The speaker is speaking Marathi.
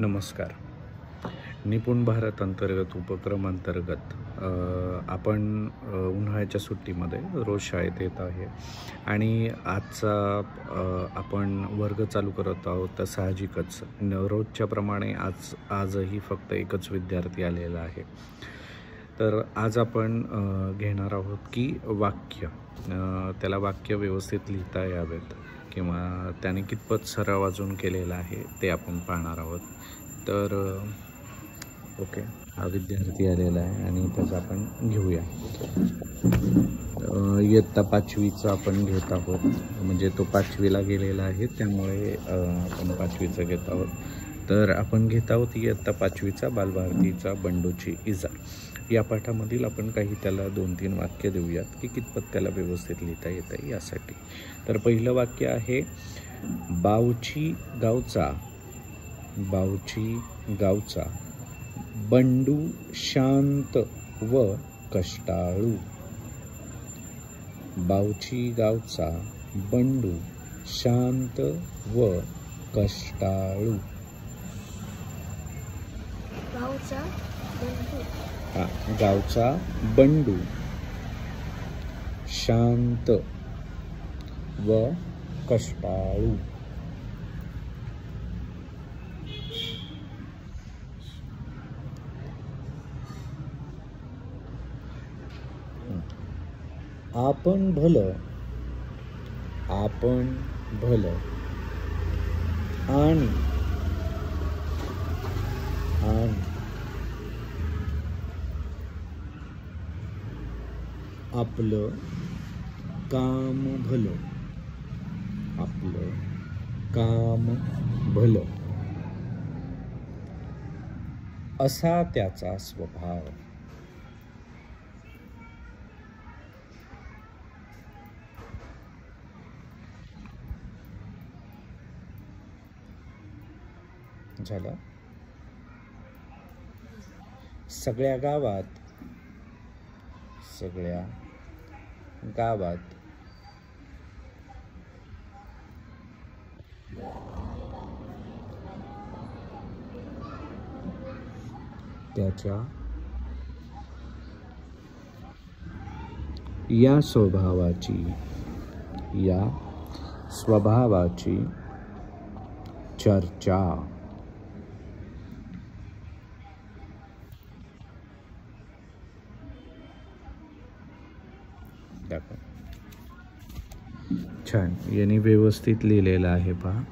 नमस्कार. निपुण भारत अंतर्गत उपक्रम अंतर्गत आपण उन्हाळ्याच्या सुट्टीमध्ये रोज शाळेत येत आहे आणि आजचा आपण वर्ग चालू करत आहोत. तर साहजिकच रोजच्या प्रमाणे आजही फक्त एकच विद्यार्थी आलेला आहे. तर आज आपण घेणार आहोत की वाक्य, त्याला वाक्य व्यवस्थित लिहिता यावेत किंवा त्याने कितपत सराव अजून केलेला आहे ते आपण पाहणार आहोत. तर ओके, हा विद्यार्थी आलेला आहे आणि त्याचा आपण घेऊया. इयत्ता 5वीचा आपण घेत आहोत, म्हणजे तो 5वीला गेलेला आहे त्यामुळे आपण 5वीचं घेत आहोत. तर आपण घेत आहोत इयत्ता 5वीचा बालभारतीचा बंडूची इजा या पाठामधील आपण काही त्याला 2-3 वाक्य देऊयात की कितपत त्याला व्यवस्थित लिहिता येतं यासाठी. तर पहिलं वाक्य आहे, बावची गावचा बंडू शांत व कष्टाळू. बावची गावचा बंडू शांत व कष्टाळू. गावचा बंडू शांत व कष्टाळू. आपण भलं आणि आपलं काम भलं असा त्याचा स्वभाव. झालं. सगळ्या गावात त्याच्या या स्वभावाची चर्चा. छान, यांनी व्यवस्थित लिहिलेलं आहे पहा.